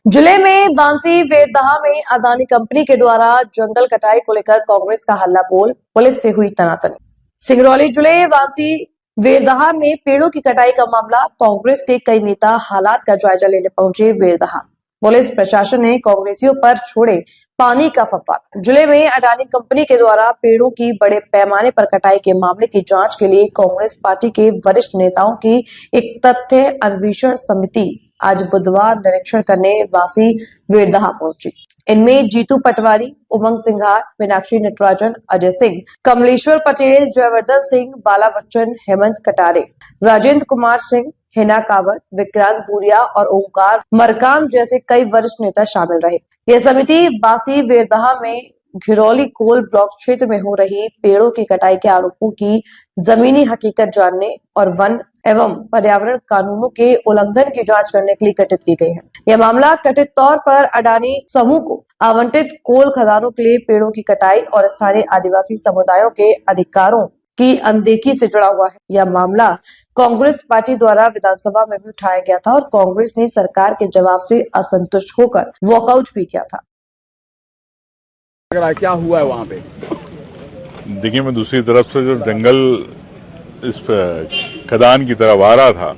जिले में बांसी वेरदहा में अदानी कंपनी के द्वारा जंगल कटाई को लेकर कांग्रेस का हल्ला बोल, पुलिस से हुई तनातनी। सिंगरौली जिले बांसी वेरदहा में पेड़ों की कटाई का मामला, कांग्रेस के कई नेता हालात का जायजा लेने पहुंचे वेरदहा। पुलिस प्रशासन ने कांग्रेसियों पर छोड़े पानी का फव्वारा। जिले में अडानी कंपनी के द्वारा पेड़ों की बड़े पैमाने पर कटाई के मामले की जांच के लिए कांग्रेस पार्टी के वरिष्ठ नेताओं की एक तथ्य अन्वेषण समिति आज बुधवार निरीक्षण करने बांसी वेरदहा पहुंची। इनमें जीतू पटवारी, उमंग सिंघार, मीनाक्षी नटराजन, अजय सिंह, कमलेश्वर पटेल, जयवर्धन सिंह, बाला बच्चन, हेमंत कटारे, राजेंद्र कुमार सिंह, हिना कावत, विक्रांत भूरिया और ओंकार मरकाम जैसे कई वरिष्ठ नेता शामिल रहे। यह समिति बांसी वेरदहा में घिरौली कोल ब्लॉक क्षेत्र में हो रही पेड़ों की कटाई के आरोपों की जमीनी हकीकत जानने और वन एवं पर्यावरण कानूनों के उल्लंघन की जांच करने के लिए गठित की गई है। यह मामला कथित तौर पर अडानी समूह को आवंटित कोल खदानों के लिए पेड़ों की कटाई और स्थानीय आदिवासी समुदायों के अधिकारों की अनदेखी से जुड़ा हुआ है। यह मामला कांग्रेस पार्टी द्वारा विधानसभा में भी उठाया गया था और कांग्रेस ने सरकार के जवाब से असंतुष्ट होकर वॉकआउट भी किया था। क्या हुआ है वहाँ पे? देखिए, मैं दूसरी तरफ से जो जंगल इस खदान की तरफ आ रहा था,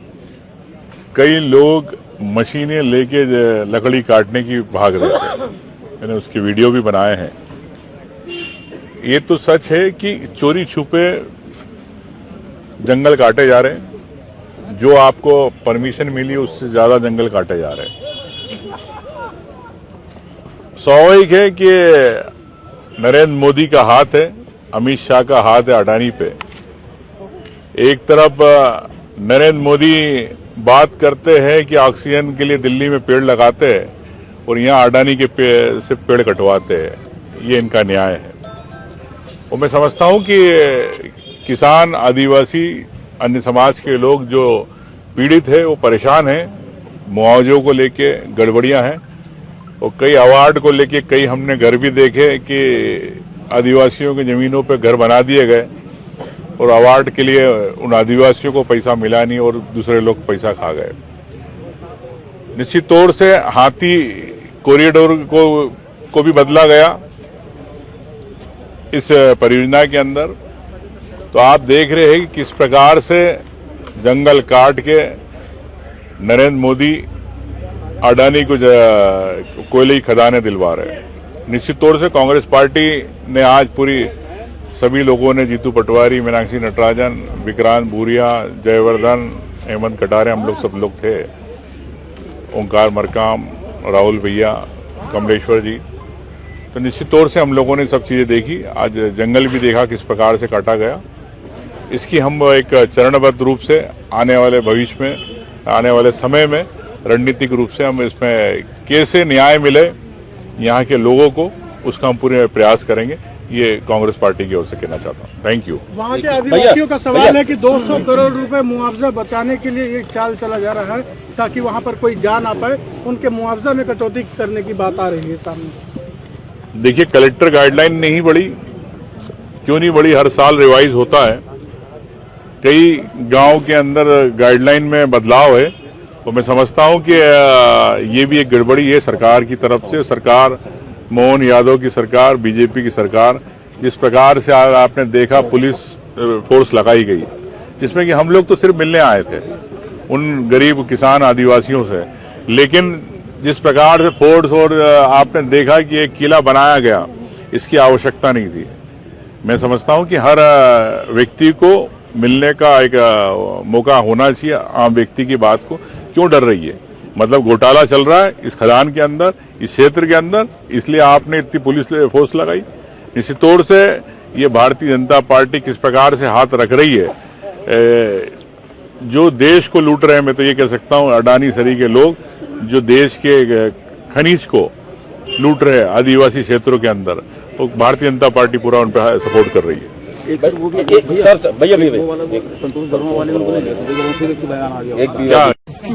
कई लोग मशीनें लेके लकड़ी काटने की भाग रहे थे। मैंने उसके वीडियो भी बनाए हैं। ये तो सच है कि चोरी छुपे जंगल काटे जा रहे हैं। जो आपको परमिशन मिली उससे ज्यादा जंगल काटे जा रहे हैं। स्वाभाविक है कि नरेंद्र मोदी का हाथ है, अमित शाह का हाथ है अडानी पे। एक तरफ नरेंद्र मोदी बात करते हैं कि ऑक्सीजन के लिए दिल्ली में पेड़ लगाते हैं और यहाँ अडानी के से पेड़ कटवाते हैं। ये इनका न्याय है। और मैं समझता हूँ कि किसान, आदिवासी, अन्य समाज के लोग जो पीड़ित है वो परेशान हैं। मुआवजों को लेके गड़बड़ियां हैं और कई अवार्ड को लेके कई हमने घर भी देखे कि आदिवासियों की जमीनों पे घर बना दिए गए और अवार्ड के लिए उन आदिवासियों को पैसा मिला नहीं और दूसरे लोग पैसा खा गए। निश्चित तौर से हाथी कॉरिडोर को भी बदला गया इस परियोजना के अंदर। तो आप देख रहे हैं कि किस प्रकार से जंगल काट के नरेंद्र मोदी अडानी को कोयले की खदानें दिलवा रहे हैं। निश्चित तौर से कांग्रेस पार्टी ने आज पूरी सभी लोगों ने, जीतू पटवारी, मीनाक्षी नटराजन, विक्रांत भूरिया, जयवर्धन, हेमंत कटारे, हम लोग सब लोग थे, ओंकार मरकाम, राहुल भैया, कमलेश्वर जी। तो निश्चित तौर से हम लोगों ने सब चीजें देखी। आज जंगल भी देखा किस प्रकार से काटा गया। इसकी हम एक चरणबद्ध रूप से आने वाले भविष्य में, आने वाले समय में रणनीतिक रूप से हम इसमें कैसे न्याय मिले यहाँ के लोगों को, उसका हम पूरे प्रयास करेंगे। ये कांग्रेस पार्टी की ओर से कहना चाहता हूँ। Thank you. वहाँ के आदिवासियों का सवाल है कि 200 करोड़ रुपए मुआवजा बचाने के लिए ये चाल चला जा रहा है ताकि वहाँ पर कोई जा ना पाए। उनके मुआवजा में कटौती करने की बात आ रही है सामने। देखिए, कलेक्टर गाइडलाइन नहीं बढ़ी, क्यों नहीं बढ़ी? हर साल रिवाइज होता है। कई गांव के अंदर गाइडलाइन में बदलाव है। तो मैं समझता हूं कि ये भी एक गड़बड़ी है सरकार की तरफ से। सरकार, मोहन यादव की सरकार, बीजेपी की सरकार, जिस प्रकार से आपने देखा पुलिस फोर्स लगाई गई, जिसमें कि हम लोग तो सिर्फ मिलने आए थे उन गरीब किसान आदिवासियों से। लेकिन जिस प्रकार से फोर्स और आपने देखा कि एक किला बनाया गया, इसकी आवश्यकता नहीं थी। मैं समझता हूं कि हर व्यक्ति को मिलने का एक मौका होना चाहिए। आम व्यक्ति की बात को क्यों डर रही है? मतलब घोटाला चल रहा है इस खदान के अंदर, इस क्षेत्र के अंदर, इसलिए आपने इतनी पुलिस फोर्स लगाई। निश्चित तौर से ये भारतीय जनता पार्टी किस प्रकार से हाथ रख रही है, जो देश को लूट रहे हैं। मैं तो ये कह सकता हूँ अडानी सरी के लोग जो देश के खनिज को लूट रहे हैं आदिवासी क्षेत्रों के अंदर, तो भारतीय जनता पार्टी पूरा उन पर सपोर्ट कर रही है।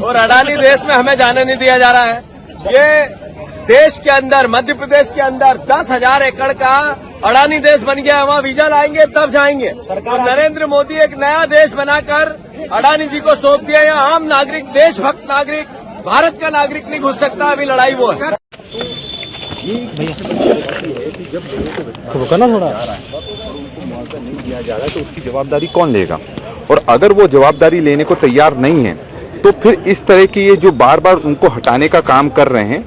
और अडानी देश में हमें जाने नहीं दिया जा रहा है। ये देश के अंदर, मध्य प्रदेश के अंदर 10,000 एकड़ का अडानी देश बन गया है। वहाँ वीजा लाएंगे तब जाएंगे। और नरेंद्र मोदी एक नया देश बनाकर अडानी जी को सौंप दिया। यहाँ आम नागरिक, देशभक्त नागरिक भारत का नागरिक नहीं घुस सकता, अभी लड़ाई वो है। नहीं दिया जा रहा है तो उसकी जवाबदारी कौन लेगा? और अगर वो जवाबदारी लेने को तैयार नहीं है तो फिर इस तरह की ये जो बार बार उनको हटाने का काम कर रहे हैं,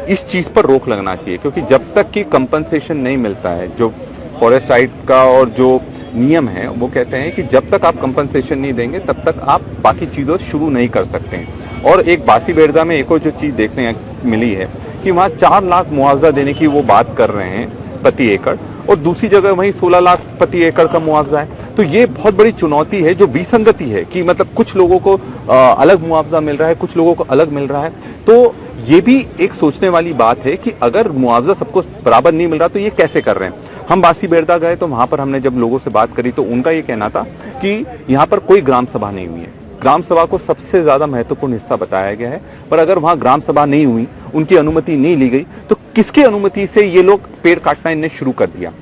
इस चीज पर रोक लगना चाहिए। क्योंकि जब तक कि कंपनसेशन नहीं मिलता है, जो फॉरेस्ट राइट का और जो नियम है वो कहते हैं कि जब तक आप कंपनसेशन नहीं देंगे तब तक आप बाकी चीज़ों शुरू नहीं कर सकते हैं। और एक बासी बेड़दा में एक और जो चीज़ देखने मिली है कि वहाँ 4 लाख मुआवजा देने की वो बात कर रहे हैं प्रति एकड़, और दूसरी जगह वहीं 16 लाख प्रति एकड़ का मुआवजा है। तो ये बहुत बड़ी चुनौती है, जो विसंगति है कि मतलब कुछ लोगों को अलग मुआवजा मिल रहा है, कुछ लोगों को अलग मिल रहा है। तो ये भी एक सोचने वाली बात है कि अगर मुआवजा सबको बराबर नहीं मिल रहा तो ये कैसे कर रहे हैं। हम बासी बेड़दा गए तो वहां पर हमने जब लोगों से बात करी तो उनका ये कहना था कि यहाँ पर कोई ग्राम सभा नहीं हुई है। ग्राम सभा को सबसे ज्यादा महत्वपूर्ण हिस्सा बताया गया है, पर अगर वहां ग्राम सभा नहीं हुई, उनकी अनुमति नहीं ली गई, तो किसकी अनुमति से ये लोग पेड़ काटना इन्हें शुरू कर दिया।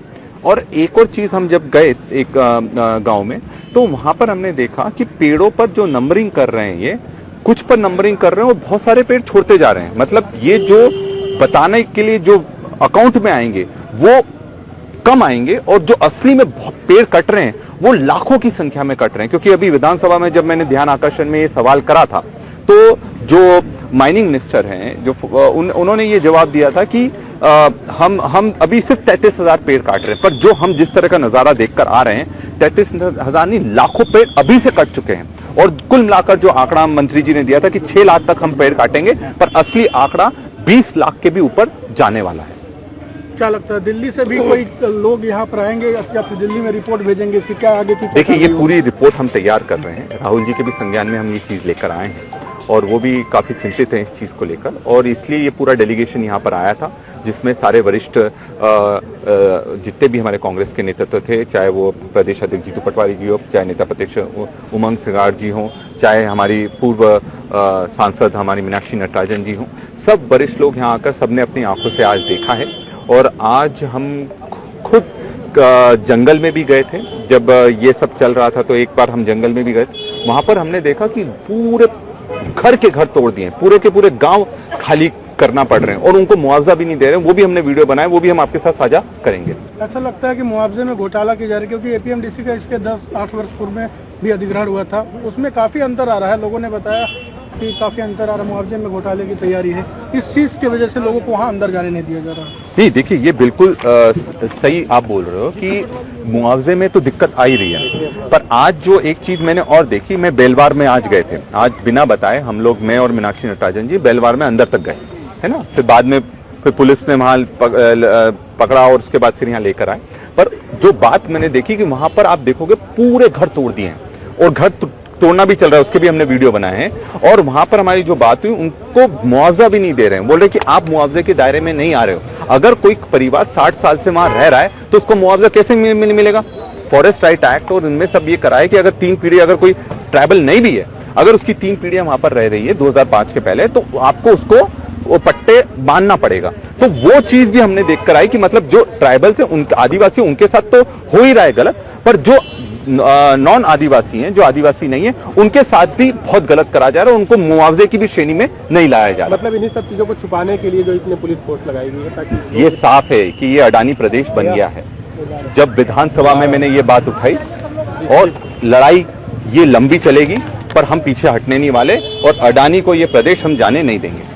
और एक और चीज, हम जब गए एक गांव में तो वहां पर हमने देखा कि पेड़ों पर जो नंबरिंग कर रहे हैं, ये कुछ पर नंबरिंग कर रहे हैं और बहुत सारे पेड़ छोड़ते जा रहे हैं। मतलब ये जो बताने के लिए जो अकाउंट में आएंगे वो कम आएंगे, और जो असली में पेड़ कट रहे हैं वो लाखों की संख्या में कट रहे हैं। क्योंकि अभी विधानसभा में जब मैंने ध्यान आकर्षण में ये सवाल करा था तो जो माइनिंग मिनिस्टर हैं, जो उन्होंने ये जवाब दिया था कि हम अभी सिर्फ 33,000 पेड़ काट रहे हैं, पर जो हम जिस तरह का नजारा देखकर आ रहे हैं, 33,000 नहीं, लाखों पेड़ अभी से कट चुके हैं। और कुल मिलाकर जो आंकड़ा मंत्री जी ने दिया था कि 6 लाख तक हम पेड़ काटेंगे, पर असली आंकड़ा 20 लाख के भी ऊपर जाने वाला है। क्या लगता है दिल्ली से भी कोई लोग यहाँ पर आएंगे या फिर दिल्ली में रिपोर्ट भेजेंगे, इसकी क्या आगे की? देखिए, ये पूरी रिपोर्ट हम तैयार कर रहे हैं। राहुल जी के भी संज्ञान में हम ये चीज लेकर आए हैं और वो भी काफी चिंतित हैं इस चीज को लेकर, और इसलिए ये पूरा डेलीगेशन यहाँ पर आया था, जिसमें सारे वरिष्ठ जितने भी हमारे कांग्रेस के नेतृत्व थे, चाहे वो प्रदेश अध्यक्ष जीतू पटवारी जी हो, चाहे नेता प्रतिपक्ष उमंग सिंगार जी हों, चाहे हमारी पूर्व सांसद हमारी मीनाक्षी नटराजन जी हों, सब वरिष्ठ लोग यहाँ आकर सबने अपनी आंखों से आज देखा है। और आज हम खुद जंगल में भी गए थे, जब ये सब चल रहा था तो एक बार हम जंगल में भी गए, वहां पर हमने देखा कि पूरे घर के घर तोड़ दिए, पूरे के पूरे गांव खाली करना पड़ रहे हैं और उनको मुआवजा भी नहीं दे रहे हैं। वो भी हमने वीडियो बनाए, वो भी हम आपके साथ साझा करेंगे। ऐसा लगता है कि मुआवजे में घोटाला की जा रही है, क्योंकि एपीएमडीसी का इसके 10-8 वर्ष पूर्व में भी अधिग्रहण हुआ था, उसमें काफी अंतर आ रहा है। लोगों ने बताया कि काफी अंतर आ रहा है, मुआवजे में घोटाले की तैयारी है। इस चीज की वजह से लोगों को वहां अंदर जाने नहीं दिया जा रहा। नहीं, देखिए, ये बिल्कुल सही आप बोल रहे हो कि मुआवजे में तो दिक्कत आ ही रही है, पर आज जो एक चीज मैंने और देखी, मैं बेलवार में आज गए थे, आज बिना बताए हम लोग, मैं और मीनाक्षी नटराजन जी बेलवार में अंदर तक गए, है ना। फिर बाद में फिर पुलिस ने वहां पकड़ा और उसके बाद फिर यहाँ लेकर आए। पर जो बात मैंने देखी कि वहां पर आप देखोगे पूरे घर तोड़ दिए हैं और घर तोड़ना भी चल रहा है, उसके भी हमने वीडियो बनाए हैं। और वहां पर हमारी जो बात हुई, उनको मुआवजा भी नहीं दे रहे हैं, बोल रहे कि आप मुआवजे के दायरे में नहीं आ रहे हो। अगर कोई परिवार 60 साल से वहां रह रहा है तो उसको मुआवजा कैसे मिलेगा? फॉरेस्ट राइट एक्ट और इनमें सब ये करा है कि अगर 3 पीढ़ी, अगर कोई ट्राइबल नहीं भी है, अगर उसकी 3 पीढ़ियां वहां पर रह रही है 2005 के पहले, तो आपको उसको वो पट्टे बांधना पड़ेगा। तो वो चीज भी हमने देख कर आई कि मतलब जो ट्राइबल से उनके आदिवासी, उनके साथ तो हो ही रहा है गलत, पर जो नॉन आदिवासी हैं, जो आदिवासी नहीं है, उनके साथ भी बहुत गलत करा जा रहा है, उनको मुआवजे की भी श्रेणी में नहीं लाया जा रहा। मतलब इन्हीं सब चीजों को छुपाने के लिए जो इतने पुलिस फोर्स लगाई गई है, ताकि ये साफ है कि ये अडानी प्रदेश बन गया है। जब विधानसभा में मैंने ये बात उठाई, और लड़ाई ये लंबी चलेगी, पर हम पीछे हटने नहीं वाले, और अडानी को ये प्रदेश हम जाने नहीं देंगे।